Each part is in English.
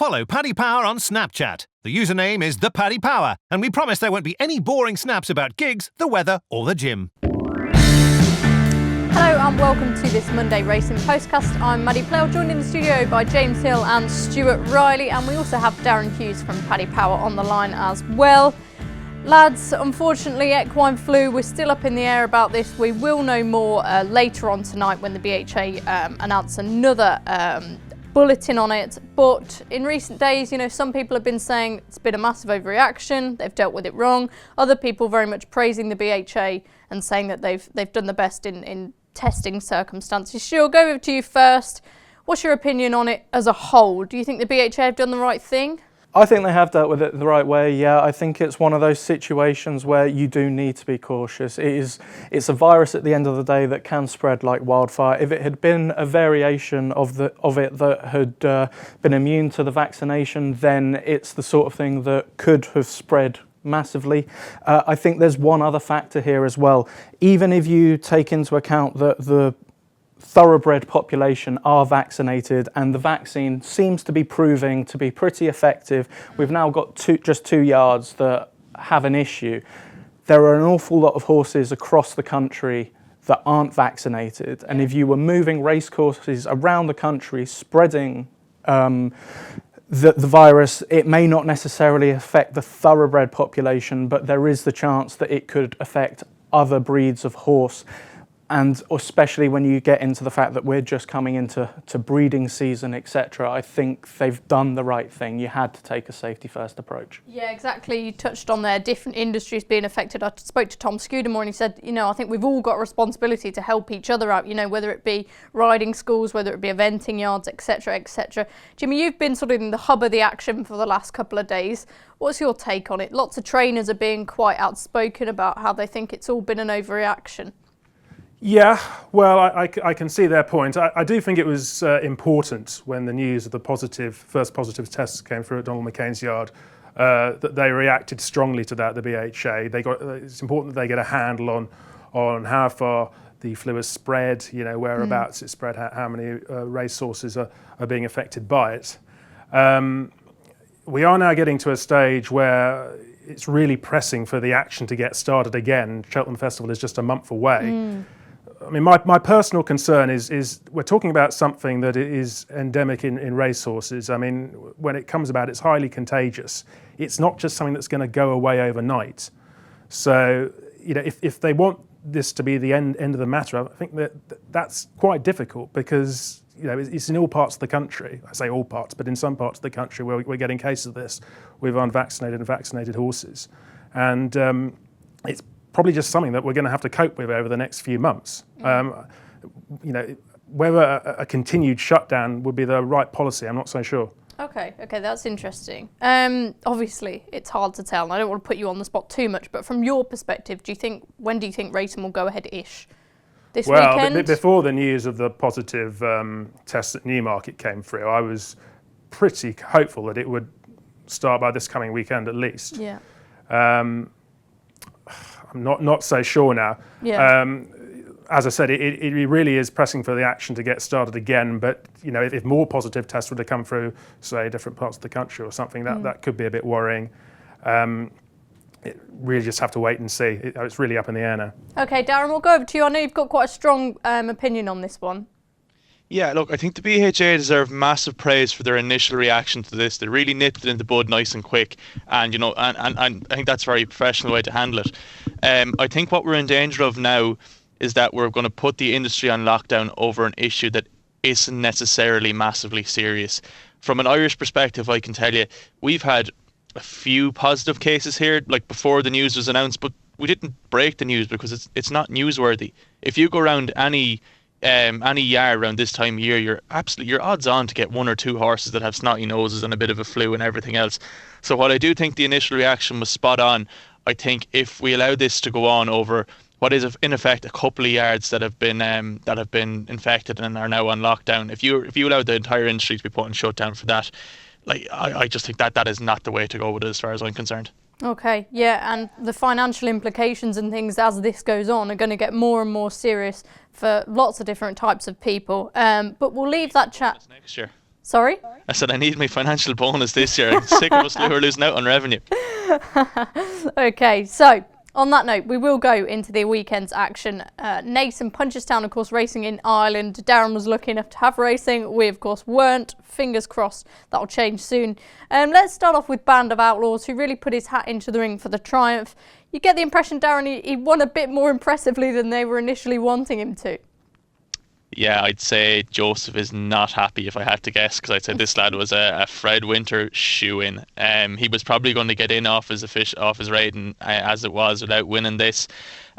Follow Paddy Power on Snapchat. The username is @thepaddypower, and we promise there won't be any boring snaps about gigs, the weather or the gym. Hello and welcome to this Monday Racing Postcast. I'm Maddie Plell, joined in the studio by James Hill and Stuart Riley, and we also have Darren Hughes from Paddy Power on the line as well. Lads, unfortunately equine flu, we're still up in the air about this. We will know more later on tonight when the BHA announce another bulletin on it, but in recent days, some people have been saying it's been a massive overreaction, they've dealt with it wrong. Other people very much praising the BHA and saying that they've done the best in testing circumstances. She'll go over to you first. What's your opinion on it as a whole? Do you think the BHA have done the right thing? I think they have dealt with it the right way, yeah. I think it's one of those situations where you do need to be cautious. It's a virus at the end of the day that can spread like wildfire. If it had been a variation of it that had been immune to the vaccination, then it's the sort of thing that could have spread massively. I think there's one other factor here as well. Even if you take into account that the thoroughbred population are vaccinated and the vaccine seems to be proving to be pretty effective, we've now got just 2 yards that have an issue. There are an awful lot of horses across the country that aren't vaccinated, and if you were moving racecourses around the country spreading the virus, it may not necessarily affect the thoroughbred population, but there is the chance that it could affect other breeds of horse. And especially when you get into the fact that we're just coming into breeding season, etc., I think they've done the right thing. You had to take a safety first approach. Yeah, exactly. You touched on there, different industries being affected. I spoke to Tom Scudamore and he said, I think we've all got a responsibility to help each other out, whether it be riding schools, whether it be eventing yards, etc., etc. Jimmy, you've been sort of in the hub of the action for the last couple of days. What's your take on it? Lots of trainers are being quite outspoken about how they think it's all been an overreaction. Yeah, well, I can see their point. I do think it was important when the news of the first positive tests came through at Donald McCain's yard, that they reacted strongly to that, the BHA. It's important that they get a handle on how far the flu has spread, whereabouts it spread, how many race sources are being affected by it. We are now getting to a stage where it's really pressing for the action to get started again. Cheltenham Festival is just a month away. I mean, my personal concern is we're talking about something that is endemic in racehorses. I mean, when it comes about, it's highly contagious. It's not just something that's going to go away overnight. So, if they want this to be the end of the matter, I think that's quite difficult because, it's in all parts of the country. I say all parts, but in some parts of the country where we're getting cases of this with unvaccinated and vaccinated horses. And it's probably just something that we're going to have to cope with over the next few months. Whether a continued shutdown would be the right policy, I'm not so sure. Okay, that's interesting. Obviously, it's hard to tell, and I don't want to put you on the spot too much, but from your perspective, when do you think racing will go ahead-ish? This weekend? Well, before the news of the positive tests at Newmarket came through, I was pretty hopeful that it would start by this coming weekend at least. Yeah. I'm not so sure now. Yeah. As I said, it really is pressing for the action to get started again. But if more positive tests were to come through, say different parts of the country or something, that could be a bit worrying. Really just have to wait and see. It's really up in the air now. Okay, Darren, we'll go over to you. I know you've got quite a strong opinion on this one. Yeah, look, I think the BHA deserve massive praise for their initial reaction to this. They really nipped it in the bud nice and quick, and and I think that's a very professional way to handle it. I think what we're in danger of now is that we're going to put the industry on lockdown over an issue that isn't necessarily massively serious. From an Irish perspective, I can tell you, we've had a few positive cases here, like before the news was announced, but we didn't break the news because it's not newsworthy. If you go around any yard around this time of year, you're odds on to get one or two horses that have snotty noses and a bit of a flu and everything else. So while I do think the initial reaction was spot on, I think if we allow this to go on over what is in effect a couple of yards that have been infected and are now on lockdown, if you allow the entire industry to be put on shutdown for that, I just think that is not the way to go with it as far as I'm concerned. Okay, yeah, and the financial implications and things as this goes on are going to get more and more serious for lots of different types of people. But we'll leave that chat. Next year. Sorry? I said I need my financial bonus this year. I'm sick of us who are losing out on revenue. Okay, so on that note, we will go into the weekend's action. Naas Punchestown, of course, racing in Ireland. Darren was lucky enough to have racing. We, of course, weren't. Fingers crossed that'll change soon. Let's start off with Band of Outlaws, who really put his hat into the ring for the triumph. You get the impression, Darren, he won a bit more impressively than they were initially wanting him to. Yeah, I'd say Joseph is not happy if I had to guess, because I'd say this lad was a Fred Winter shoe-in. He was probably going to get in off his rating as it was without winning this.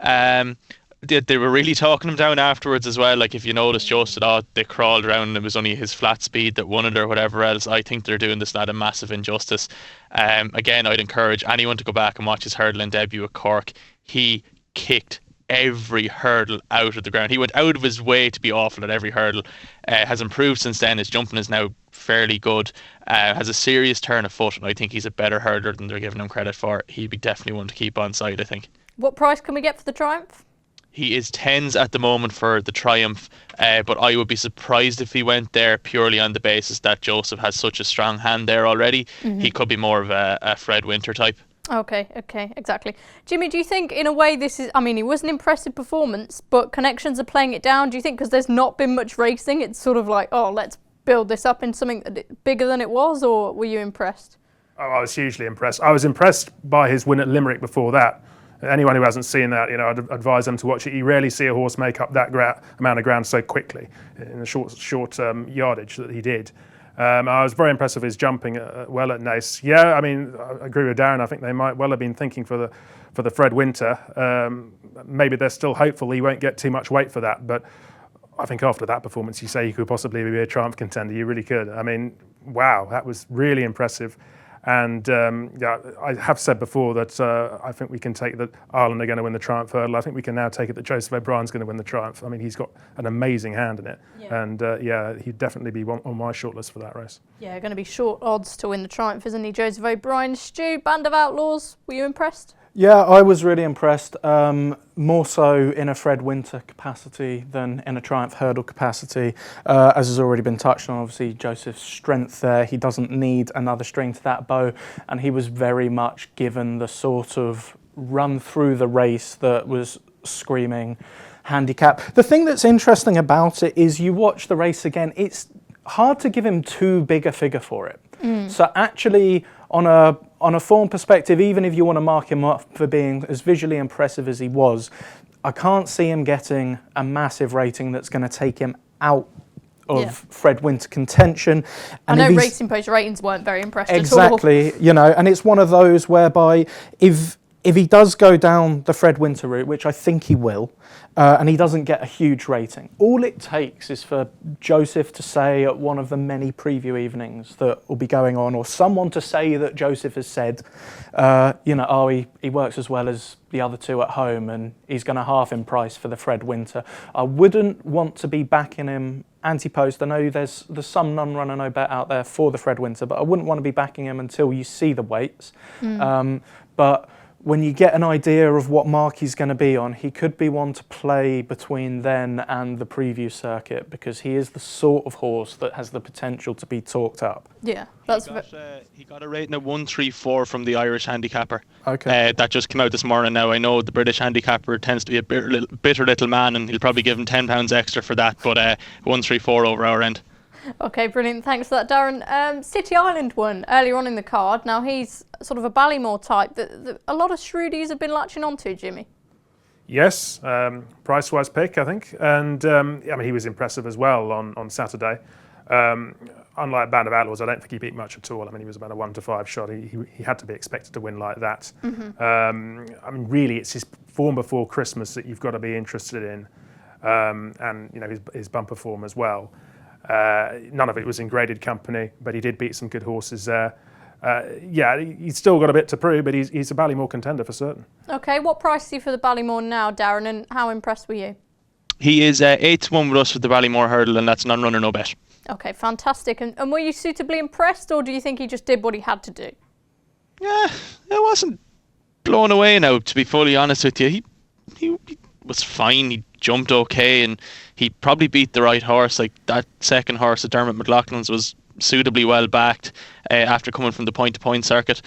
They were really talking him down afterwards as well. Like, if you noticed, Joseph said, they crawled around and it was only his flat speed that won it or whatever else. I think they're doing this lad a massive injustice. Again, I'd encourage anyone to go back and watch his hurdling debut at Cork. He kicked every hurdle out of the ground. He went out of his way to be awful at every hurdle. Has improved since then. His jumping is now fairly good. Has a serious turn of foot, and I think he's a better hurdler than they're giving him credit for. He'd be definitely one to keep on side, I think. What price can we get for the Triumph? He is 10s at the moment for the Triumph, but I would be surprised if he went there purely on the basis that Joseph has such a strong hand there already. Mm-hmm. He could be more of a Fred Winter type. Okay, exactly. Jimmy, do you think in a way this is, it was an impressive performance, but connections are playing it down? Do you think because there's not been much racing, it's sort of like, let's build this up in something bigger than it was, or were you impressed? Oh, I was hugely impressed. I was impressed by his win at Limerick before that. Anyone who hasn't seen that, I'd advise them to watch it. You rarely see a horse make up that amount of ground so quickly in the short yardage that he did. I was very impressed with his jumping well at Naas. Yeah, I agree with Darren. I think they might well have been thinking for the Fred Winter. Maybe they're still hopeful he won't get too much weight for that. But I think after that performance, you say he could possibly be a Triumph contender. You really could. Wow, that was really impressive. And I have said before that I think we can take that Ireland are going to win the Triumph hurdle. I think we can now take it that Joseph O'Brien's going to win the Triumph. He's got an amazing hand in it. Yeah. And he'd definitely be on my shortlist for that race. Yeah, going to be short odds to win the Triumph, isn't he, Joseph O'Brien? Stu, Band of Outlaws, were you impressed? Yeah, I was really impressed, more so in a Fred Winter capacity than in a Triumph hurdle capacity. As has already been touched on, obviously Joseph's strength there, he doesn't need another string to that bow, and he was very much given the sort of run through the race that was screaming handicap. The thing that's interesting about it is you watch the race again, it's hard to give him too big a figure for it. So actually, on a form perspective, even if you want to mark him up for being as visually impressive as he was, I can't see him getting a massive rating that's going to take him out of Fred Winter contention. And I know Racing Post ratings weren't very impressed at all. Exactly, and it's one of those whereby if he does go down the Fred Winter route, which I think he will, and he doesn't get a huge rating, all it takes is for Joseph to say at one of the many preview evenings that will be going on, or someone to say that Joseph has said, he works as well as the other two at home and he's going to half in price for the Fred Winter. I wouldn't want to be backing him anti-post. I know there's some non-runner no bet out there for the Fred Winter, but I wouldn't want to be backing him until you see the weights. But when you get an idea of what mark he's going to be on, he could be one to play between then and the preview circuit, because he is the sort of horse that has the potential to be talked up. Yeah, he got a rating of 134 from the Irish Handicapper. Okay. That just came out this morning. Now I know the British Handicapper tends to be a bitter little man, and he'll probably give him £10 extra for that. But 134 over our end. Okay, brilliant. Thanks for that, Darren. City Island won earlier on in the card. Now he's sort of a Ballymore type that a lot of Shrewdies have been latching onto, Jimmy. Yes, price-wise pick, I think. And he was impressive as well on Saturday. Unlike Band of Outlaws, I don't think he beat much at all. He was about a 1-5 shot. He had to be expected to win like that. Mm-hmm. Really, it's his form before Christmas that you've got to be interested in, and his bumper form as well. None of it was in graded company, but he did beat some good horses there. He's still got a bit to prove, but he's a Ballymore contender for certain. Okay, what price is he for the Ballymore now, Darren, and how impressed were you? He is 8-1 with us with the Ballymore hurdle, and that's non-runner, no bet. Okay, fantastic. And were you suitably impressed, or do you think he just did what he had to do? Yeah, I wasn't blown away now, to be fully honest with you. He was fine, he jumped okay, and he probably beat the right horse. Like that second horse at Dermot McLaughlin's was suitably well backed after coming from the point-to-point circuit.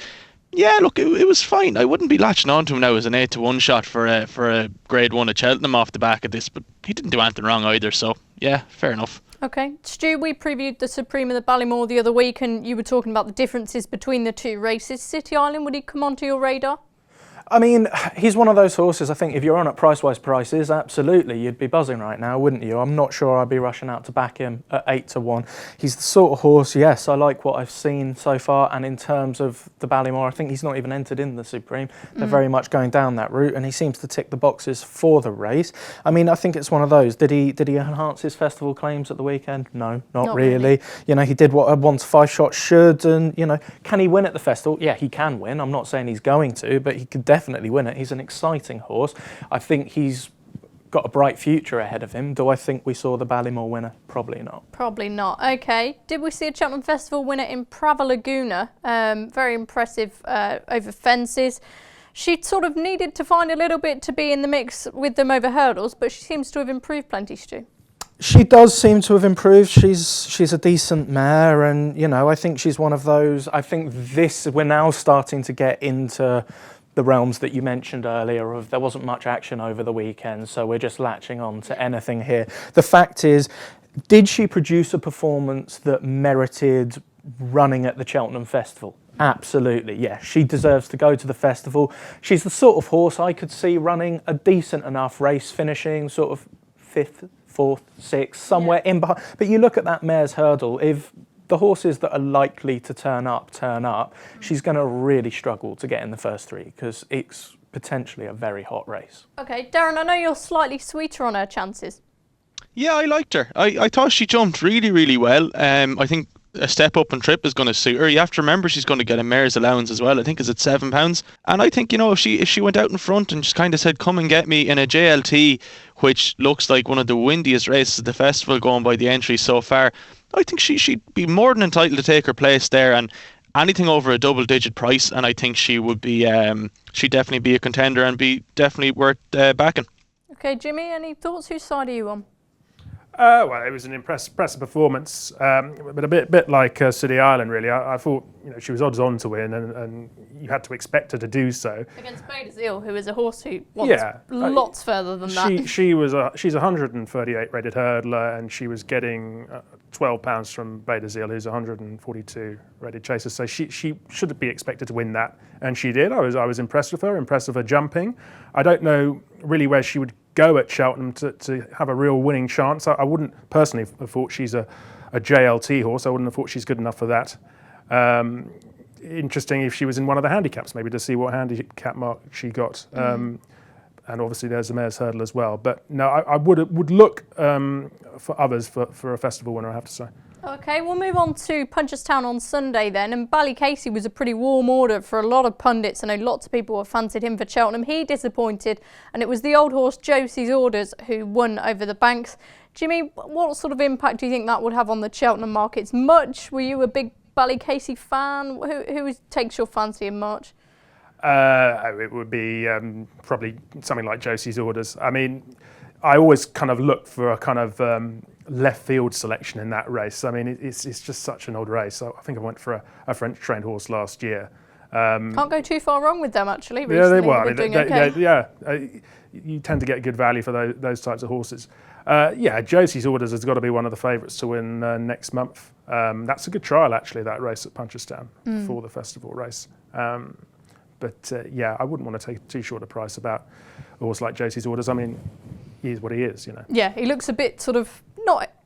Yeah, look, it was fine. I wouldn't be latching on to him now as an 8-1 shot for a Grade 1 at Cheltenham off the back of this, but he didn't do anything wrong either, so yeah, fair enough. Okay. Stu, we previewed the Supreme and the Ballymore the other week, and you were talking about the differences between the two races. City Island, would he come onto your radar? I mean, he's one of those horses, I think if you're on at price-wise prices, absolutely, you'd be buzzing right now, wouldn't you? I'm not sure I'd be rushing out to back him at 8-1. He's the sort of horse, yes, I like what I've seen so far, and in terms of the Ballymore, I think he's not even entered in the Supreme. They're very much going down that route, and he seems to tick the boxes for the race. I mean, I think it's one of those. Did he enhance his festival claims at the weekend? No, not really. You know, he did what a 1 to 5 shot should, and, you know, can he win at the festival? Yeah, he can win. I'm not saying he's going to, but he could definitely win it. He's an exciting horse. I think he's got a bright future ahead of him. Do I think we saw the Ballymore winner? Probably not. Probably not. Okay. Did we see a Cheltenham Festival winner in Prava Laguna? Very impressive over fences. She sort of needed to find a little bit to be in the mix with them over hurdles, but she seems to have improved plenty, Stu. She does seem to have improved. She's a decent mare, and, you know, I think she's one of those. I think we're now starting to get into the realms that you mentioned earlier of there wasn't much action over the weekend, so we're just latching on to anything here. The fact is, did she produce a performance that merited running at the Cheltenham Festival? Absolutely, yeah. She deserves to go to the festival. She's the sort of horse I could see running a decent enough race, finishing sort of 5th, 4th, 6th, somewhere in behind. But you look at that mare's hurdle, if the horses that are likely to turn up, she's going to really struggle to get in the first 3 because it's potentially a very hot race. Okay, Darren, I know you're slightly sweeter on her chances. Yeah, I liked her. I thought she jumped really, really well. I think a step up and trip is going to suit her. You have to remember she's going to get a mare's allowance as well. I think it's at £7. And I think, you know, if she went out in front and just kind of said, come and get me in a JLT, which looks like one of the windiest races at the festival going by the entries so far, I think she'd be more than entitled to take her place there, and anything over a double-digit price, and I think she would be, she'd definitely be a contender and be definitely worth backing. Okay, Jimmy, any thoughts? Whose side are you on? Well, it was an impressive performance, but a bit like City Island, really. I thought, you know, she was odds on to win, and you had to expect her to do so. Against Baderseel, who is a horse who wants lots further than that. She's a 138 rated hurdler, and she was getting £12 from Baderseel, who's 142 rated chaser. So she should be expected to win that, and she did. I was impressed with her jumping. I don't know really where she would go at Cheltenham to have a real winning chance. I wouldn't personally have thought she's a JLT horse. I wouldn't have thought she's good enough for that. Interesting if she was in one of the handicaps, maybe to see what handicap mark she got. And obviously there's the mare's hurdle as well. But no, I would look for others for a festival winner, I have to say. Okay, we'll move on to Punchestown on Sunday then. And Ballycasey was a pretty warm order for a lot of pundits. I know lots of people have fancied him for Cheltenham. He disappointed, and it was the old horse Josie's Orders who won over the banks. Jimmy, what sort of impact do you think that would have on the Cheltenham markets? Much? Were you a big Ballycasey fan? Who takes your fancy in March? It would be probably something like Josie's Orders. I mean, I always kind of look for a kind of left field selection in that race. I mean, it's just such an old race. So I think I went for a French trained horse last year. Can't go too far wrong with them, actually. You tend to get good value for those types of horses. Josie's Orders has got to be one of the favourites to win next month. That's a good trial, actually, that race at Punchestown for the festival race. But I wouldn't want to take too short a price about a horse like Josie's Orders. I mean, he is what he is, you know. Yeah, he looks a bit sort of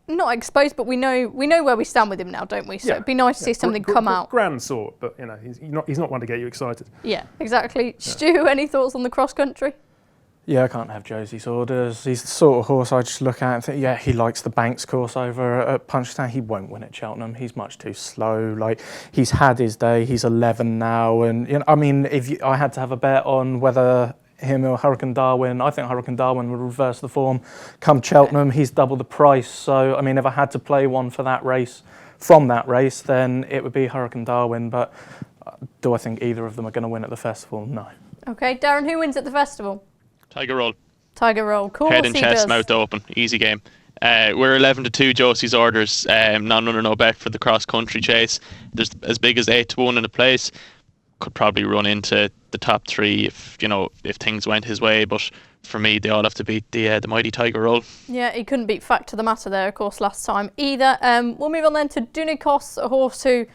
not exposed, but we know where we stand with him now, don't we? So it'd be nice to see something come out. Grand sort, but you know, he's not one to get you excited. Yeah, exactly. Yeah. Stu, any thoughts on the cross country? Yeah, I can't have Josie's Orders. He's the sort of horse I just look at and think, yeah, he likes the Banks course over at Punchestown. He won't win at Cheltenham. He's much too slow. Like, he's had his day. He's 11 now, and you know, I mean, I had to have a bet on whether him or Hurricane Darwin, I think Hurricane Darwin would reverse the form come Cheltenham. He's double the price. So, I mean, if I had to play one for that race, then it would be Hurricane Darwin. But do I think either of them are going to win at the festival? No. Okay, Darren, who wins at the festival? Tiger Roll. Tiger Roll, cool. Head and chest, mouth open, easy game. We're 11-2 Josie's orders. None under no bet for the cross country chase. There's as big as 8-1 in the place. Could probably run into the top 3 if things went his way, but for me they all have to beat the mighty Tiger Roll. Yeah, he couldn't beat Fact to the Matter there, of course, last time either. We'll move on then to Dunikos, a horse who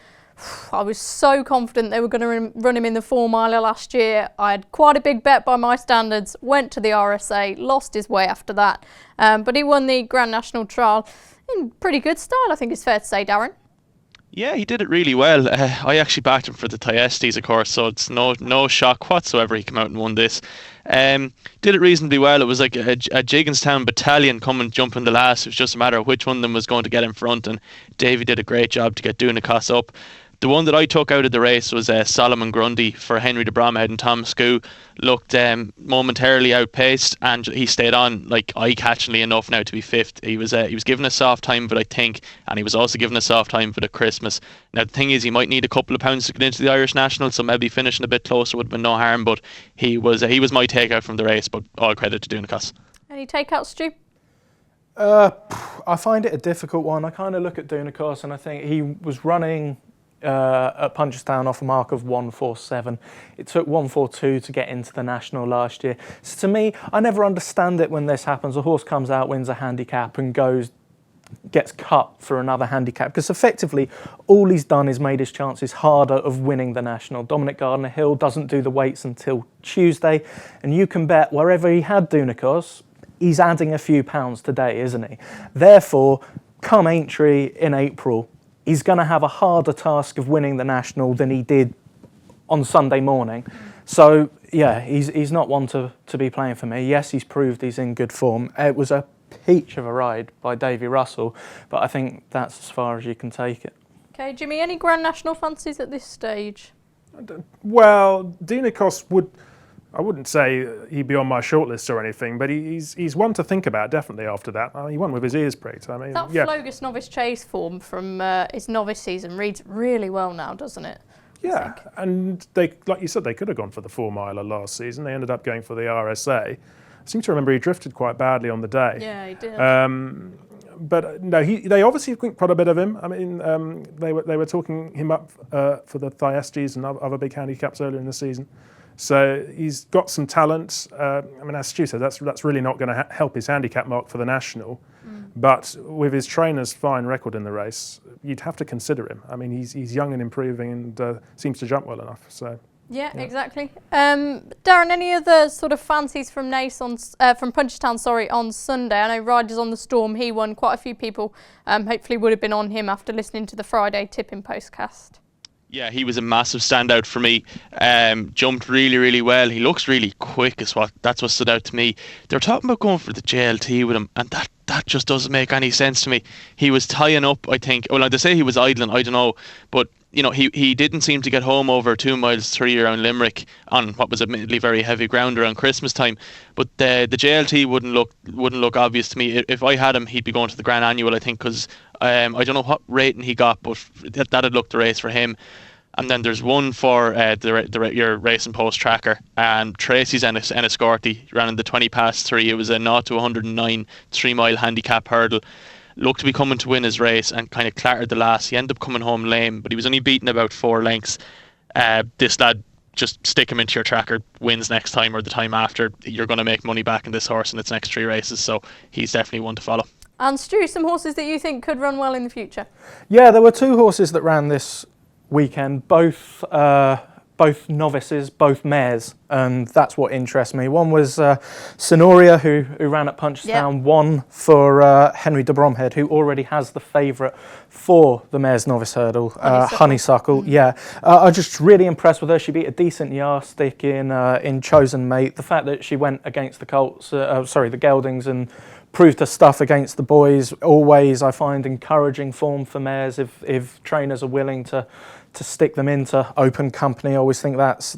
I was so confident they were going to run him in the 4 miler last year. I had quite a big bet by my standards, went to the RSA, lost his way after that, but he won the Grand National Trial in pretty good style, I think it's fair to say, Darren. Yeah, he did it really well. I actually backed him for the Thyestes, of course, so it's no shock whatsoever he came out and won this. Did it reasonably well. It was like a Jigginstown battalion jumping the last. It was just a matter of which one of them was going to get in front, and Davy did a great job to get Dunikos up. The one that I took out of the race was Solomon Grundy for Henry de Bromhead, and Tom Skoo looked momentarily outpaced, and he stayed on like eye-catchingly enough now to be 5th. He was given a soft time, but I think, and he was also given a soft time for the Christmas. Now the thing is, he might need a couple of pounds to get into the Irish National, so maybe finishing a bit closer would have been no harm. But he was my takeout from the race. But all credit to Dunikos. Any takeouts, Stu? I find it a difficult one. I kind of look at Dunikos and I think he was running at Punchestown off a mark of 1:47. It took 1:42 to get into the National last year. So to me, I never understand it when this happens. A horse comes out, wins a handicap and gets cut for another handicap, because effectively all he's done is made his chances harder of winning the National. Dominic Gardner-Hill doesn't do the weights until Tuesday, and you can bet wherever he had Dunikos, he's adding a few pounds today, isn't he? Therefore, come Aintree in April, he's going to have a harder task of winning the National than he did on Sunday morning. So, yeah, he's not one to be playing for me. Yes, he's proved he's in good form. It was a peach of a ride by Davy Russell, but I think that's as far as you can take it. Okay, Jimmy, any Grand National fancies at this stage? Well, Dunikos I wouldn't say he'd be on my shortlist or anything, but he's one to think about definitely after that. He won with his ears pricked. I mean, that Flogus Novice Chase form from his novice season reads really well now, doesn't it? Yeah, and they, like you said, they could have gone for the 4 miler last season. They ended up going for the RSA. I seem to remember he drifted quite badly on the day. Yeah, he did. But no, they obviously think quite a bit of him. I mean, they were talking him up for the Thyestes and other big handicaps earlier in the season. So he's got some talent. I mean, as Stu said, that's really not going to help his handicap mark for the National. But with his trainer's fine record in the race, you'd have to consider him. I mean, he's young and improving and seems to jump well enough. So. Yeah, exactly. Darren, any other sort of fancies from Naas from Punchestown, on Sunday? I know Riders on the Storm, he won. Quite a few people hopefully would have been on him after listening to the Friday tipping postcast. Yeah, he was a massive standout for me. Jumped really, really well. He looks really quick that's what stood out to me. They were talking about going for the JLT with him, and that just doesn't make any sense to me. He was tying up, I think. Well, they say he was idling, I don't know. But, he didn't seem to get home over 2 miles 3 around Limerick on what was admittedly very heavy ground around Christmas time. But the JLT wouldn't look obvious to me. If I had him, he'd be going to the Grand Annual, I think, because I don't know what rating he got, but that'd look the race for him. And then there's one for your Racing Post tracker, and Tracy's Enniscorthy ran in the 20:3. It was a 0 to 109 3-mile handicap hurdle. Looked to be coming to win his race and kind of clattered the last. He ended up coming home lame, but he was only beaten about 4 lengths. This lad, just stick him into your tracker, wins next time or the time after. You're going to make money back in this horse in its next 3 races, so he's definitely one to follow. And Stu, some horses that you think could run well in the future? Yeah, there were 2 horses that ran this weekend, both novices, both mares, and that's what interests me. One was Sonoria, who ran at Punchestown, won for Henry de Bromhead, who already has the favourite for the mares novice hurdle, Honeysuckle. I'm just really impressed with her. She beat a decent yardstick in Chosen Mate. The fact that she went against the Colts, the Geldings, and proved her stuff against the boys. Always, I find, encouraging form for mares if trainers are willing to stick them into open company. I always think that's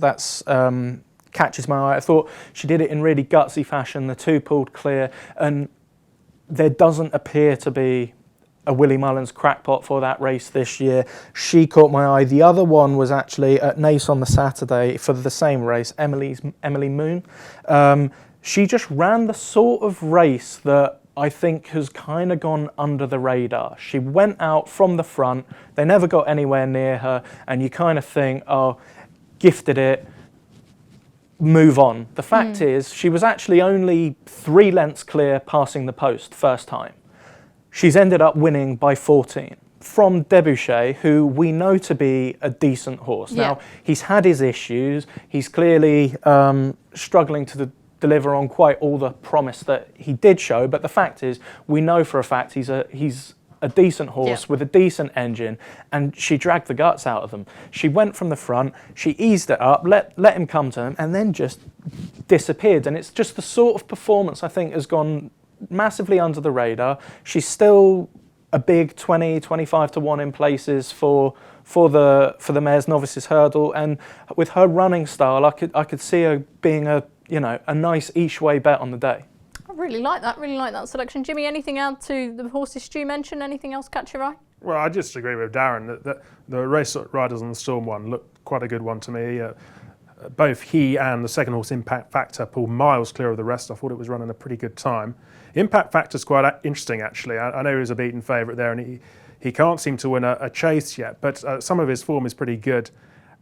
catches my eye. I thought she did it in really gutsy fashion. The 2 pulled clear, and there doesn't appear to be a Willie Mullins crackpot for that race this year. She caught my eye. The other one was actually at Naas on the Saturday for the same race, Emily Moon. She just ran the sort of race that I think has kind of gone under the radar. She went out from the front, they never got anywhere near her, and you kind of think, oh, gifted it, move on. The fact is, she was actually only 3 lengths clear passing the post first time. She's ended up winning by 14 from Debuchet, who we know to be a decent horse. Yeah. Now, he's had his issues. He's clearly struggling to deliver on quite all the promise that he did show, but the fact is, we know for a fact he's a decent horse with a decent engine, and she dragged the guts out of them. She went from the front, she eased it up, let him come to him, and then just disappeared. And it's just the sort of performance I think has gone massively under the radar. She's still a big 20, 25 to 1 in places for the Mares Novices Hurdle, and with her running style, I could see her being a nice each way bet on the day. I really like that selection. Jimmy, anything else to the horses Stu mentioned? Anything else catch your eye? Well, I just agree with Darren that the race riders on the Storm one looked quite a good one to me. Both he and the second horse, Impact Factor, pulled miles clear of the rest. I thought it was running a pretty good time. Impact Factor's quite interesting, actually. I know he was a beaten favourite there, and he can't seem to win a chase yet, but some of his form is pretty good.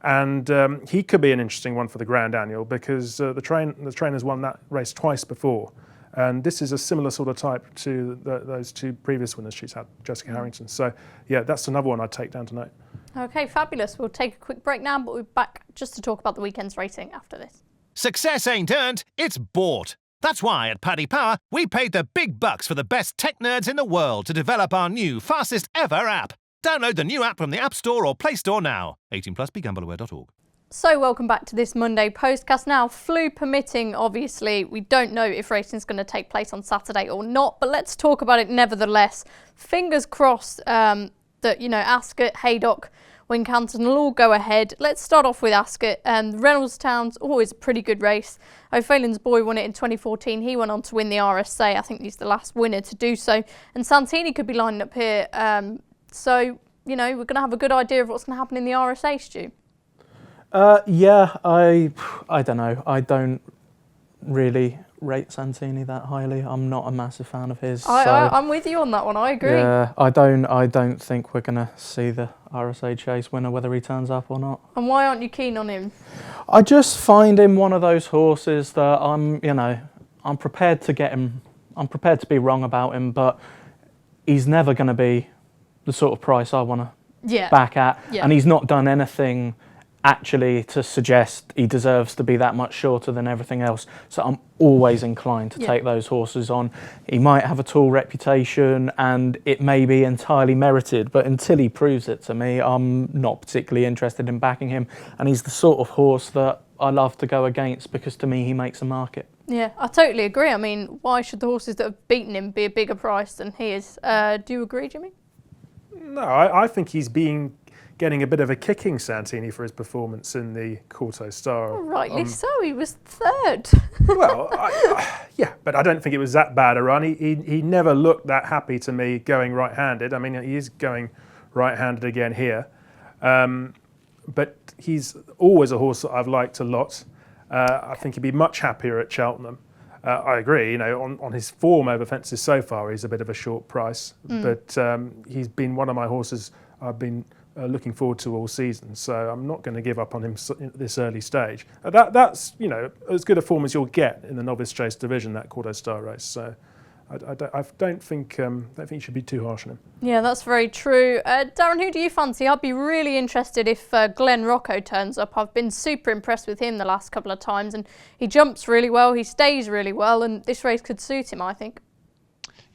And he could be an interesting one for the Grand Annual, because the trainer's won that race twice before. And this is a similar sort of type to those 2 previous winners she's had, Jessica Harrington. So, yeah, that's another one I'd take down tonight. Okay, fabulous. We'll take a quick break now, but we'll be back just to talk about the weekend's racing after this. Success ain't earned, it's bought. That's why at Paddy Power, we paid the big bucks for the best tech nerds in the world to develop our new, fastest ever app. Download the new app from the App Store or Play Store now. 18 plus, begambleaware.org. So welcome back to this Monday Postcast. Now, flu permitting, obviously, we don't know if racing's going to take place on Saturday or not, but let's talk about it nevertheless. Fingers crossed that, Ascot, Haydock, Wincanton will all go ahead. Let's start off with Ascot. Reynoldstown's always a pretty good race. O'Phelan's boy won it in 2014. He went on to win the RSA. I think he's the last winner to do so. And Santini could be lining up here. So, we're going to have a good idea of what's going to happen in the RSA, Stu. Yeah, I don't know. I don't really rate Santini that highly. I'm not a massive fan of his. I'm with you on that one. I agree. Yeah, I don't think we're gonna see the RSA Chase winner, whether he turns up or not. And why aren't you keen on him? I just find him one of those horses that I'm prepared to get him. I'm prepared to be wrong about him, but he's never going to be the sort of price I want to back at. Yeah. And he's not done anything actually to suggest he deserves to be that much shorter than everything else. So I'm always inclined to take those horses on. He might have a tall reputation and it may be entirely merited, but until he proves it to me, I'm not particularly interested in backing him. And he's the sort of horse that I love to go against, because to me he makes a market. Yeah, I totally agree. I mean, why should the horses that have beaten him be a bigger price than he is? Do you agree, Jimmy? No, I think he's getting a bit of a kicking, Santini, for his performance in the Corto Star. Oh, rightly so, he was third. Well, yeah, but I don't think it was that bad a run. He never looked that happy to me going right-handed. I mean, he is going right-handed again here. But he's always a horse that I've liked a lot. I think he'd be much happier at Cheltenham. I agree, on his form over fences so far, he's a bit of a short price. But he's been one of my horses I've been looking forward to all season. So I'm not going to give up on him at this early stage. That's as good a form as you'll get in the novice chase division, that Corto Star race. So I don't think you should be too harsh on him. Yeah, that's very true. Darren, who do you fancy? I'd be really interested if Glenn Rocco turns up. I've been super impressed with him the last couple of times, and he jumps really well, he stays really well, and this race could suit him, I think.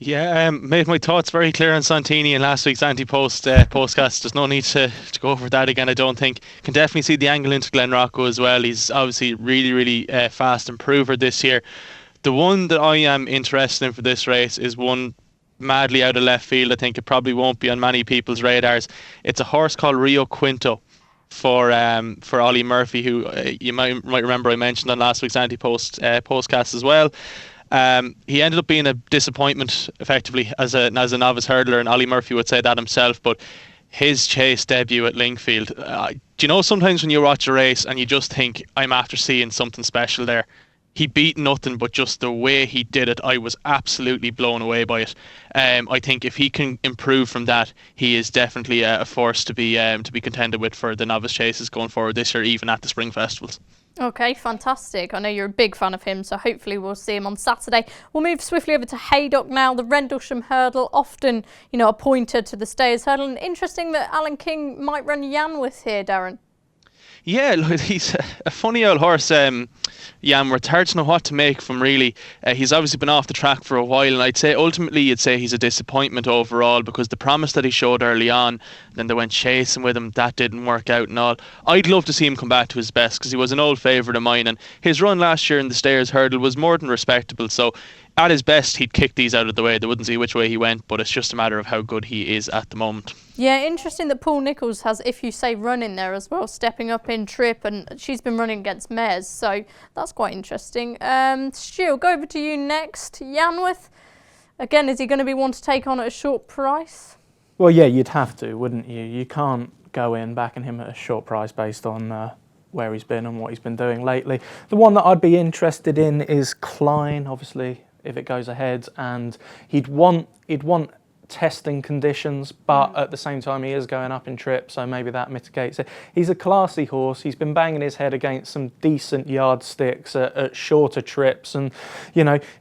Yeah, made my thoughts very clear on Santini in last week's Postcast. There's no need to go over that again, I don't think. Can definitely see the angle into Glen Rocco as well. He's obviously really, really fast improver this year. The one that I am interested in for this race is one madly out of left field. I think it probably won't be on many people's radars. It's a horse called Rio Quinto for Ollie Murphy, who you might remember I mentioned on last week's Postcast as well. He ended up being a disappointment, effectively, as a novice hurdler, and Ollie Murphy would say that himself. But his chase debut at Lingfield, do you know sometimes when you watch a race and you just think, I'm after seeing something special there? he beat nothing, but just the way he did it, I was absolutely blown away by it. I think if he can improve from that, he is definitely a force to be contended with for the novice chases going forward this year, even at the spring festivals. Okay, fantastic. I know you're a big fan of him, so hopefully we'll see him on Saturday. We'll move swiftly over to Haydock now, the Rendlesham hurdle, often, a pointer to the Stayers hurdle. And interesting that Alan King might run Yanworth here, Darren. Yeah, look, he's a funny old horse, Yanworth. It's hard to know what to make from, really. He's obviously been off the track for a while, and I'd say ultimately you'd say he's a disappointment overall, because the promise that he showed early on, then they went chasing with him, that didn't work out and all. I'd love to see him come back to his best, because he was an old favourite of mine, and his run last year in the Stayers hurdle was more than respectable, so at his best he'd kick these out of the way. They wouldn't see which way he went, but it's just a matter of how good he is at the moment. Yeah, interesting that Paul Nicholls has, if you say, run in there as well, stepping up in trip, and she's been running against mares, so that's quite interesting. Stu, I'll go over to you next. Yanworth, again, is he going to be one to take on at a short price? Well, yeah, you'd have to, wouldn't you? You can't go in backing him at a short price based on where he's been and what he's been doing lately. The one that I'd be interested in is Klein, obviously, if it goes ahead, and he'd want testing conditions, but at the same time he is going up in trip, so maybe that mitigates it. He's a classy horse. He's been banging his head against some decent yardsticks at shorter trips, and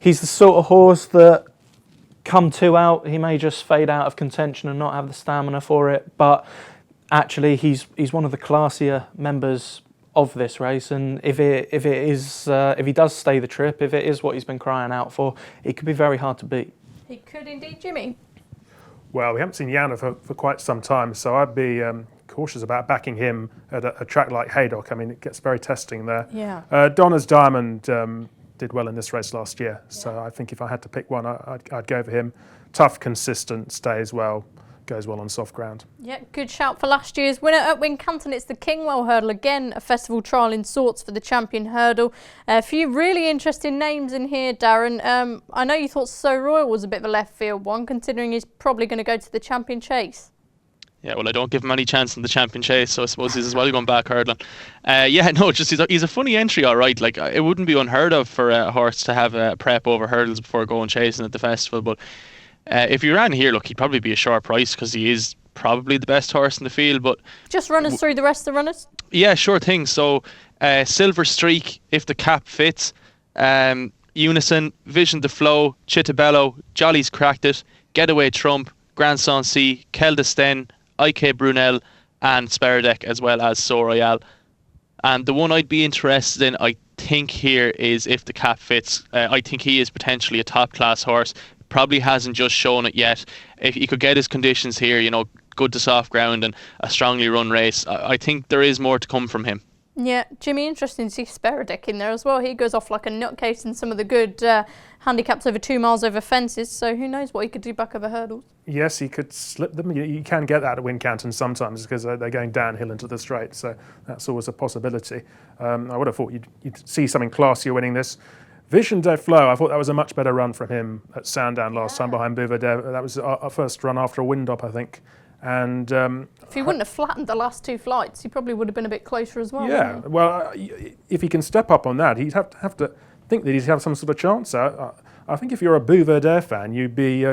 he's the sort of horse that come 2 out, he may just fade out of contention and not have the stamina for it, but actually he's one of the classier members of this race, and if he does stay the trip, if it is what he's been crying out for, it could be very hard to beat. He could indeed, Jimmy. Well, we haven't seen Yanworth for quite some time, so I'd be cautious about backing him at a track like Haydock. I mean, it gets very testing there. Yeah. Donna's Diamond did well in this race last year, so I think if I had to pick one, I'd go for him. Tough, consistent, stays well, goes well on soft ground. Yeah, good shout for last year's winner at Wincanton. It's the Kingwell Hurdle, again a festival trial in sorts for the champion hurdle. A few really interesting names in here, Darren. I know you thought So Royal was a bit of a left field one, considering he's probably going to go to the champion chase. Yeah, well, I don't give him any chance in the champion chase, so I suppose he's as well going back hurdling. He's a funny entry, all right. Like, it wouldn't be unheard of for a horse to have a prep over hurdles before going chasing at the festival, but if he ran here, look, he'd probably be a short price, because he is probably the best horse in the field. But just run us through the rest of the runners. Yeah, sure thing. So Silver Streak, if the cap fits, Unison, Vision to Flow, Chittabello, Jolly's Cracked It, Getaway Trump, Grand Sancy, Kel de Sten, IK Brunel, and Speredek, as well as So Royal. And the one I'd be interested in, I think, here is if the cap fits. I think he is potentially a top class horse. Probably hasn't just shown it yet. If he could get his conditions here, good to soft ground and a strongly run race, I think there is more to come from him. Yeah, Jimmy, interesting to see Speredek in there as well. He goes off like a nutcase in some of the good handicaps over 2 miles over fences, so who knows what he could do back over hurdles. Yes, he could slip them. You can get that at Wincanton sometimes, because they're going downhill into the straight, so that's always a possibility. I would have thought you'd see something classier winning this. Vision de Flow, I thought that was a much better run from him at Sandown last time behind Bouvedere. That was our first run after a wind up, I think. And if he wouldn't have flattened the last 2 flights, he probably would have been a bit closer as well. Yeah, well, if he can step up on that, he'd have to think that he'd have some sort of chance. I think if you're a Bouvedere fan, you'd be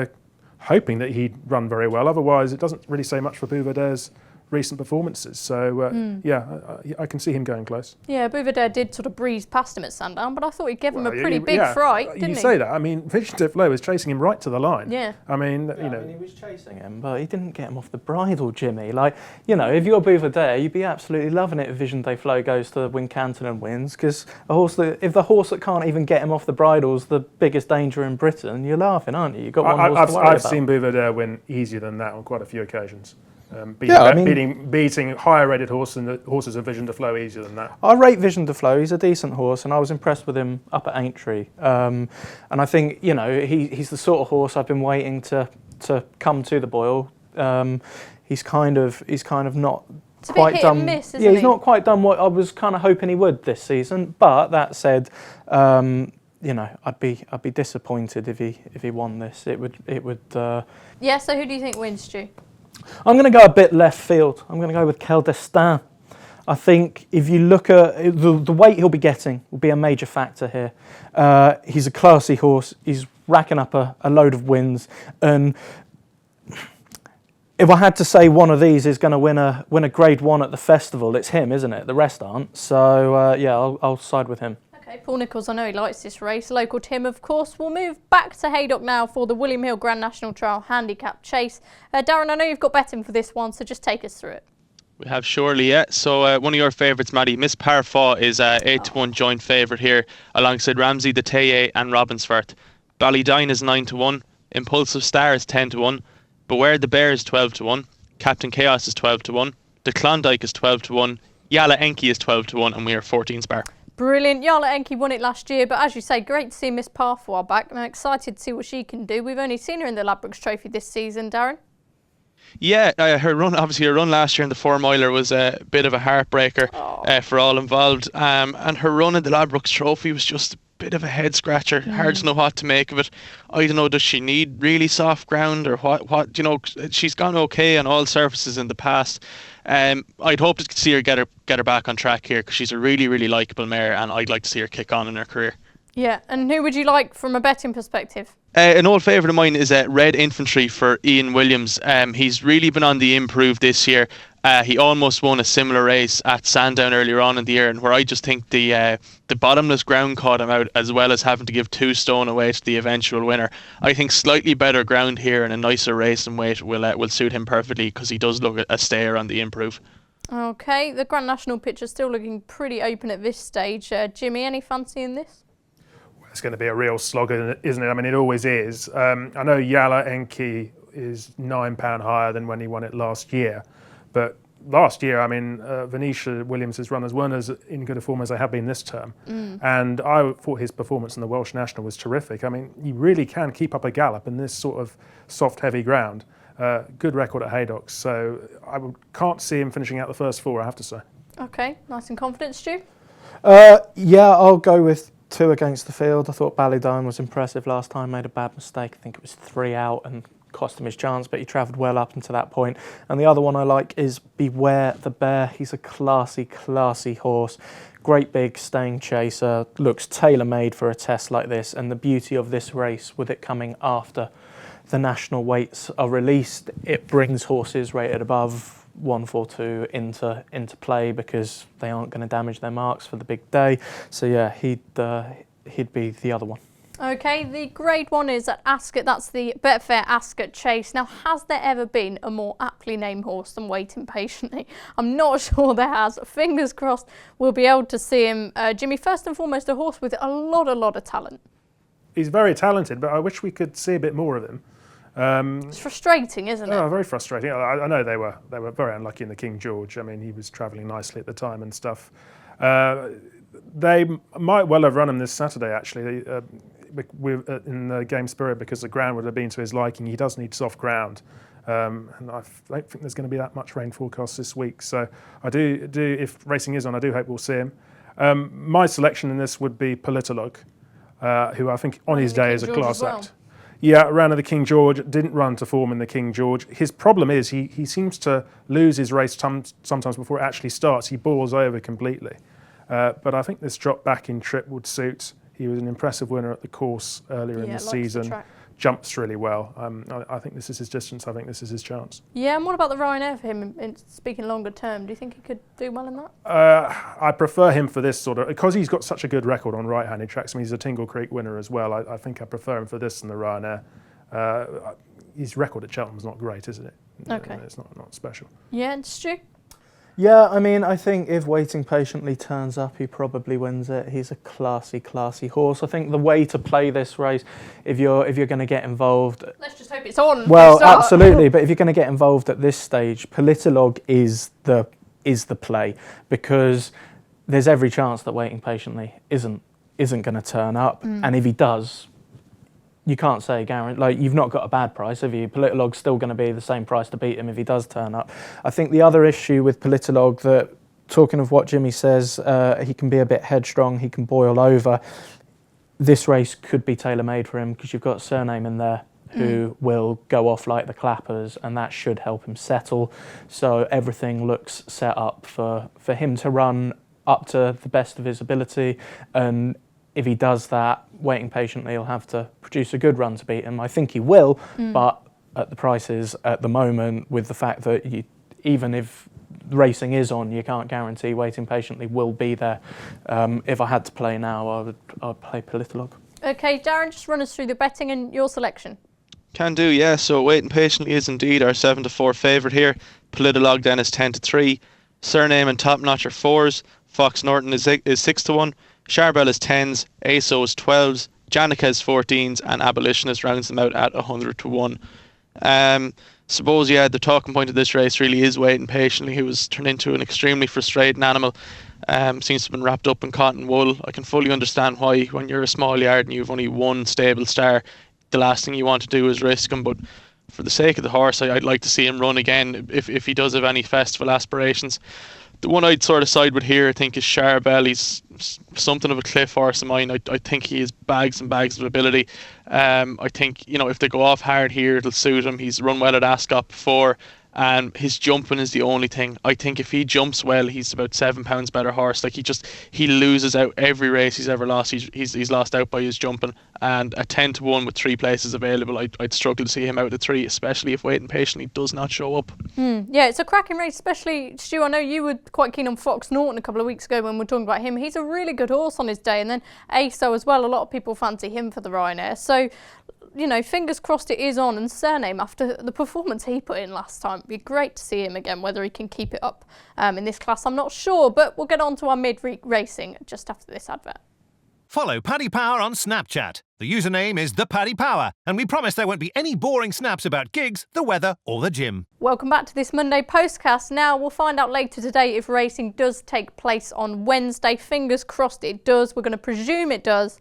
hoping that he'd run very well. Otherwise, it doesn't really say much for Bouvedere's recent performances. So, I can see him going close. Yeah, Bouvedere did sort of breeze past him at Sandown, but I thought he gave him a pretty big fright, didn't he? You say that. I mean, Vision de Flow was chasing him right to the line. Yeah. I mean, he was chasing him, but he didn't get him off the bridle, Jimmy. Like, if you're Bouvedere, you'd be absolutely loving it if Vision de Flow goes to Wincanton and wins, because if the horse that can't even get him off the bridle's the biggest danger in Britain, you're laughing, aren't you? You've got one horse to worry about. I've seen Bouvedere win easier than that on quite a few occasions. Beating higher rated horses of Vision de Flow easier than that. I rate Vision de Flow. He's a decent horse, and I was impressed with him up at Aintree. And I think he's the sort of horse I've been waiting to come to the Boyle. He's kind of not it's quite done. Miss, isn't he's not quite done what I was kind of hoping he would this season. But that said, I'd be disappointed if he won this. It would. Yeah. So who do you think wins, Stu? I'm going to go a bit left field. I'm going to go with Kel de Sten. I think if you look at the weight he'll be getting will be a major factor here. He's a classy horse. He's racking up a load of wins, and if I had to say one of these is going to win a Grade 1 at the festival, it's him, isn't it? The rest aren't. So yeah, I'll side with him. Okay, Paul Nicholls, I know he likes this race. Local to him, of course. We'll move back to Haydock now for the William Hill Grand National Trial Handicapped Chase. Darren, I know you've got betting for this one, so just take us through it. We have surely, yeah. So one of your favourites, Maddie, Miss Parfa is 8-1 joint favourite here, alongside Ramsey, the Taye and Robbinsford. Ballydyne is 9-1. Impulsive Star is 10-1. Beware the Bear is 12-1. Captain Chaos is 12-1. The Klondike is 12-1. Yala Enki is 12-1, and we are 14 spar. Brilliant. Yala Enki won it last year, but as you say, great to see Miss Parfois back, and I'm excited to see what she can do. We've only seen her in the Ladbrokes Trophy this season, Darren. Yeah, her run last year in the 4-miler was a bit of a heartbreaker for all involved. And her run in the Ladbrokes Trophy was just a bit of a head scratcher. Hard to know what to make of it. I don't know, does she need really soft ground or what? You know, she's gone okay on all surfaces in the past. I'd hope to see her get her back on track here, because she's a really, really likeable mare, and I'd like to see her kick on in her career. Yeah, and who would you like from a betting perspective? An old favourite of mine is Red Infantry for Ian Williams. He's really been on the improve this year. He almost won a similar race at Sandown earlier on in the year, and where I just think the bottomless ground caught him out, as well as having to give 2 stone away to the eventual winner. I think slightly better ground here and a nicer race and weight will suit him perfectly, because he does look a stayer on the improve. Okay, the Grand National pitch is still looking pretty open at this stage. Jimmy, any fancy in this? It's going to be a real slog, isn't it? I mean, it always is. I know Yala Enki is £9 higher than when he won it last year, but last year, I mean, Venetia Williams' runners weren't as in good a form as they have been this term, and I thought his performance in the Welsh National was terrific. I mean, he really can keep up a gallop in this sort of soft, heavy ground. Good record at Haydock, so I can't see him finishing out the first 4, I have to say. Okay, nice and confident, Stu? Yeah, I'll go with 2 against the field. I thought Ballydyne was impressive last time, made a bad mistake. I think it was 3 out and cost him his chance, but he travelled well up until that point. And the other one I like is Beware the Bear. He's a classy horse. Great big staying chaser, looks tailor-made for a test like this. And the beauty of this race, with it coming after the national weights are released, it brings horses rated above 142 into play, because they aren't going to damage their marks for the big day. So yeah, he'd be the other one. Okay, the Grade 1 is at Ascot. That's the Betfair Ascot Chase. Now, has there ever been a more aptly named horse than Waiting Patiently? I'm not sure there has. Fingers crossed we'll be able to see him. Jimmy, first and foremost, a horse with a lot of talent. He's very talented, but I wish we could see a bit more of him. It's frustrating, isn't it? Oh, very frustrating. I know they were very unlucky in the King George. I mean, he was travelling nicely at the time and stuff. They might well have run him this Saturday, actually, in the game spirit, because the ground would have been to his liking. He does need soft ground. And I don't think there's going to be that much rain forecast this week. So I do if racing is on, I do hope we'll see him. My selection in this would be Politologue, who I think on his day is a class act. Yeah, ran at the King George, didn't run to form in the King George. His problem is he seems to lose his race sometimes before it actually starts. He boils over completely. But I think this drop back in trip would suit. He was an impressive winner at the course earlier in the season. Jumps really well. I think this is his distance. I think this is his chance. Yeah, and what about the Ryanair for him, speaking longer term? Do you think he could do well in that? I prefer him for this sort of, because he's got such a good record on right-handed tracks. I mean, he's a Tingle Creek winner as well. I think I prefer him for this than the Ryanair. His record at Cheltenham's not great, isn't it? Okay. It's not special. Yeah, and Stu? Yeah, I mean, I think if Waiting Patiently turns up, he probably wins it. He's a classy horse. I think the way to play this race, if you're going to get involved... Let's just hope it's on. Well, absolutely, but if you're going to get involved at this stage, Politologue is the play, because there's every chance that Waiting Patiently isn't going to turn up, and if he does... You can't say guarantee, like, you've not got a bad price, have you? Politologue's still going to be the same price to beat him if he does turn up. I think the other issue with Politologue, that, talking of what Jimmy says, he can be a bit headstrong, he can boil over. This race could be tailor-made for him, because you've got Surname in there, who will go off like the clappers, and that should help him settle. So everything looks set up for him to run up to the best of his ability, and if he does that, waiting patiently, he'll have to produce a good run to beat him. I think he will, but at the prices at the moment, with the fact that even if racing is on, you can't guarantee waiting patiently will be there. If I had to play now, I'd play Politolog. Okay, Darren, just run us through the betting and your selection. Can do, yeah. So Waiting Patiently is indeed our 7-4 favourite here. Politolog then is 10-3. Surname and Top Notch are 4s. Fox Norton is 6-1. Charbel is 10s. ASO is 12s. Janica is 14s. And Abolitionist rounds them out at 100-1. Suppose, yeah, the talking point of this race really is Waiting Patiently, who was turned into an extremely frustrating animal. Seems to have been wrapped up in cotton wool. I can fully understand why, when you're a small yard and you've only one stable star, the last thing you want to do is risk him. But for the sake of the horse, I'd like to see him run again if he does have any festival aspirations. The one I'd sort of side with here, I think, is Charbel. He's something of a cliff horse of mine. I think he has bags and bags of ability. I think, if they go off hard here, it'll suit him. He's run well at Ascot before, and his jumping is the only thing. I think if he jumps well, he's about £7 better horse. Like he loses out every race he's ever lost. He's lost out by his jumping. And at 10-1 with 3 places available, I'd struggle to see him out at 3, especially if Waiting Patiently does not show up. Yeah, it's a cracking race, especially, Stu, I know you were quite keen on Fox Norton a couple of weeks ago when we were talking about him. He's a really good horse on his day, and then ASO as well. A lot of people fancy him for the Ryanair. So, fingers crossed it is on. And Surname, after the performance he put in last time, it'd be great to see him again. Whether he can keep it up in this class, I'm not sure, but we'll get on to our midweek racing just after this advert. Follow Paddy Power on Snapchat. The username is the Paddy Power, and we promise there won't be any boring snaps about gigs, the weather, or the gym. Welcome back to this Monday Postcast. Now, we'll find out later today if racing does take place on Wednesday. Fingers crossed it does. We're going to presume it does.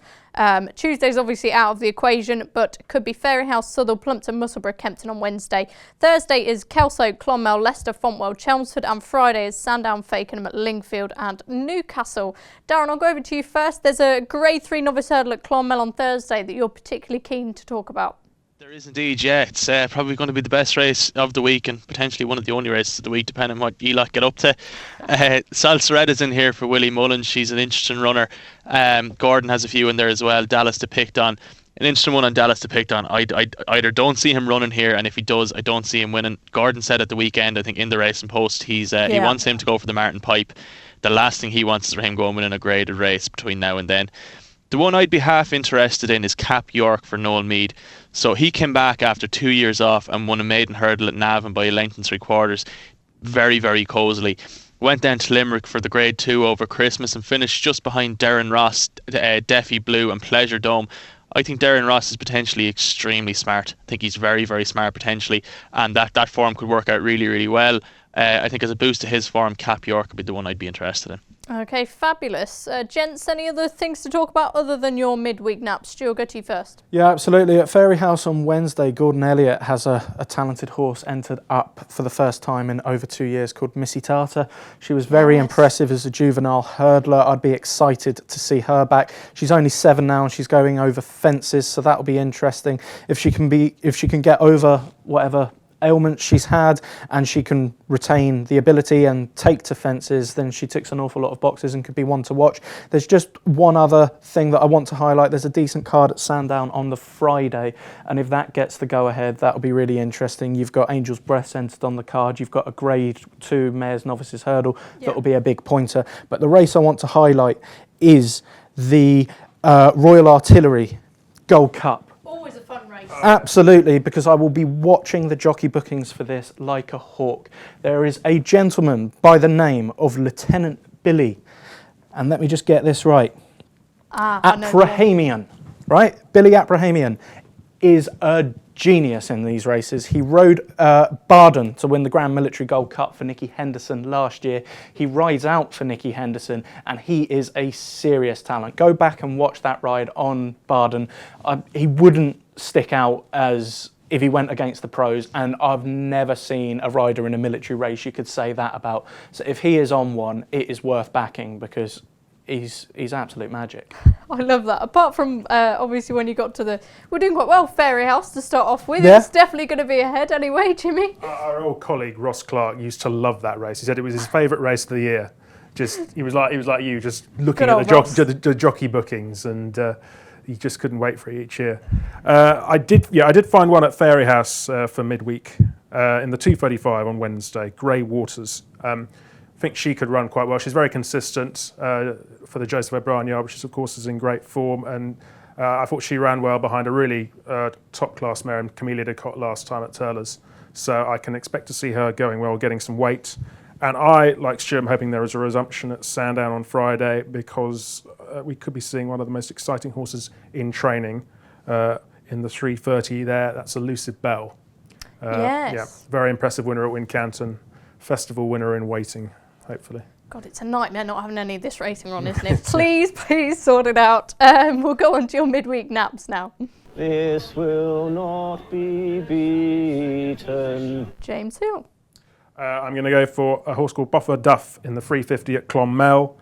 Tuesday's obviously out of the equation, but could be Fairyhouse, Southall, Plumpton, Musselburgh, Kempton on Wednesday. Thursday is Kelso, Clonmel, Leicester, Fontwell, Chelmsford, and Friday is Sandown, Fakenham, Lingfield and Newcastle. Darren, I'll go over to you first. There's a Grade 3 novice hurdle at Clonmel on Thursday that you're particularly keen to talk about. There is indeed, yeah. It's probably going to be the best race of the week and potentially one of the only races of the week, depending on what you lot get up to. Salsaretta's in here for Willie Mullins. She's an interesting runner. Gordon has a few in there as well. Dallas to picked on. An interesting one on Dallas to picked on. I either don't see him running here, and if he does, I don't see him winning. Gordon said at the weekend, I think in the Racing Post, he wants him to go for the Martin Pipe. The last thing he wants is for him going winning a graded race between now and then. The one I'd be half interested in is Cap York for Noel Meade. So he came back after 2 years off and won a maiden hurdle at Navan by a length and 3/4, very, very cosily. Went down to Limerick for the Grade 2 over Christmas and finished just behind Darren Ross, Deffy Blue and Pleasure Dome. I think Darren Ross is potentially extremely smart. I think he's very, very smart potentially, and that form could work out really, really well. I think as a boost to his form, Cap York would be the one I'd be interested in. Okay, fabulous. Gents, any other things to talk about other than your midweek naps? Stu, I'll go to you first. Yeah, absolutely. At Fairyhouse on Wednesday, Gordon Elliott has a talented horse entered up for the first time in over 2 years called Missy Tartar. She was very impressive as a juvenile hurdler. I'd be excited to see her back. She's only 7 now and she's going over fences, so that'll be interesting. If she can get over whatever ailments she's had and she can retain the ability and take to fences, then she ticks an awful lot of boxes and could be one to watch. There's just one other thing that I want to highlight. There's a decent card at Sandown on the Friday, and if that gets the go ahead, that'll be really interesting. You've got Angel's Breath centred on the card. You've got a Grade 2 Mares Novices Hurdle that'll be a big pointer. But the race I want to highlight is the Royal Artillery Gold Cup. Always a fun race. Absolutely, because I will be watching the jockey bookings for this like a hawk. There is a gentleman by the name of Lieutenant Billy, and let me just get this right. Aprahamian, right? Billy Aprahamian is a genius in these races. He rode Barden to win the Grand Military Gold Cup for Nicky Henderson last year. He rides out for Nicky Henderson, and he is a serious talent. Go back and watch that ride on Barden. He wouldn't stick out as if he went against the pros, and I've never seen a rider in a military race you could say that about. So if he is on one, it is worth backing because he's absolute magic. I love that. Apart from obviously when you got to we're doing quite well, Fairyhouse to start off with. Yeah. It's definitely going to be ahead anyway, Jimmy. Our old colleague Ross Clark used to love that race. He said it was his favourite race of the year. He was like you, just looking Good at old the jockey bookings, and he just couldn't wait for it each year. I did find one at Fairyhouse for midweek in the 2:35 on Wednesday. Grey Waters. I think she could run quite well. She's very consistent for the Joseph O'Brien yard, which of course is in great form. And I thought she ran well behind a really top-class mare, Camellia de Cotte last time at Turler's. So I can expect to see her going well, getting some weight. And I, like Stuart, am hoping there is a resumption at Sandown on Friday, because we could be seeing one of the most exciting horses in training in the 3:30 there. That's Elusive Bell. Yes. Yeah, very impressive winner at Wincanton. Festival winner in waiting, hopefully. God, it's a nightmare not having any of this racing on, isn't it? Please sort it out. We'll go on to your midweek naps now. This will not be beaten. James Hill. I'm going to go for a horse called Buffer Duff in the 3:50 at Clonmel.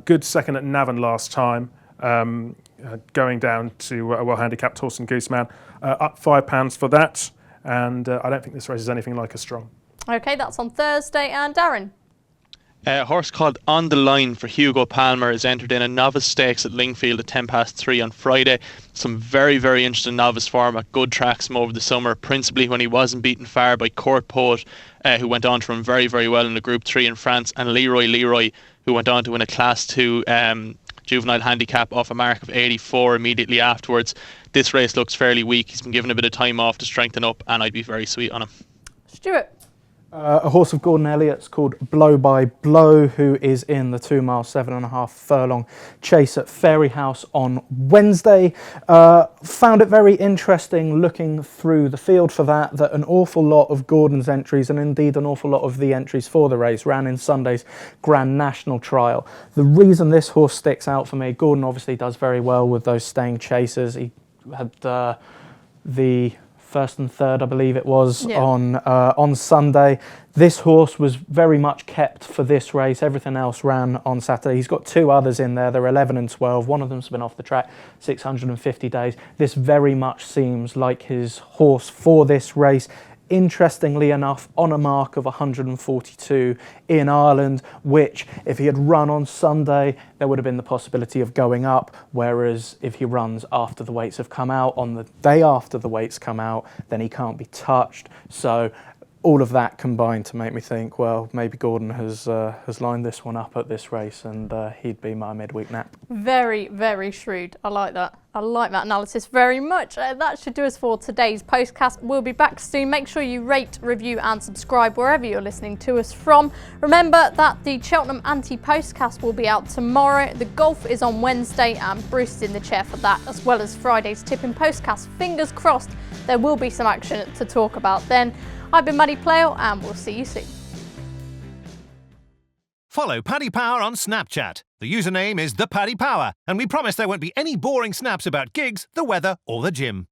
Good second at Navan last time. Going down to a well-handicapped horse and Gooseman. Up £5 for that. And I don't think this race is anything like as strong. Okay, that's on Thursday. And Darren. A horse called On the Line for Hugo Palmer is entered in a novice stakes at Lingfield at 3:10 on Friday. Some very, very interesting novice form at good tracks from over the summer, principally when he wasn't beaten far by Court Poet, who went on to run very, very well in the Group 3 in France, and Leroy, who went on to win a Class 2 juvenile handicap off a mark of 84 immediately afterwards. This race looks fairly weak. He's been given a bit of time off to strengthen up, and I'd be very sweet on him. Stuart. A horse of Gordon Elliott's called Blow by Blow, who is in the 2 mile, 7.5 furlong chase at Fairyhouse on Wednesday. Found it very interesting looking through the field for that an awful lot of Gordon's entries, and indeed an awful lot of the entries for the race, ran in Sunday's Grand National Trial. The reason this horse sticks out for me, Gordon obviously does very well with those staying chasers. He had the first and third, I believe it was, on Sunday. This horse was very much kept for this race. Everything else ran on Saturday. He's got 2 others in there. They're 11 and 12. One of them's been off the track 650 days. This very much seems like his horse for this race. Interestingly enough, on a mark of 142 in Ireland, which if he had run on Sunday, there would have been the possibility of going up, whereas if he runs after the weights have come out, on the day after the weights come out, then he can't be touched. So all of that combined to make me think, well, maybe Gordon has lined this one up at this race, and he'd be my midweek nap. Very, very shrewd. I like that. I like that analysis very much. That should do us for today's Postcast. We'll be back soon. Make sure you rate, review and subscribe wherever you're listening to us from. Remember that the Cheltenham Anti-Postcast will be out tomorrow. The golf is on Wednesday and Bruce is in the chair for that, as well as Friday's Tipping Postcast. Fingers crossed there will be some action to talk about then. I've been Maddie Playle and we'll see you soon. Follow Paddy Power on Snapchat. The username is ThePaddyPower, and we promise there won't be any boring snaps about gigs, the weather or the gym.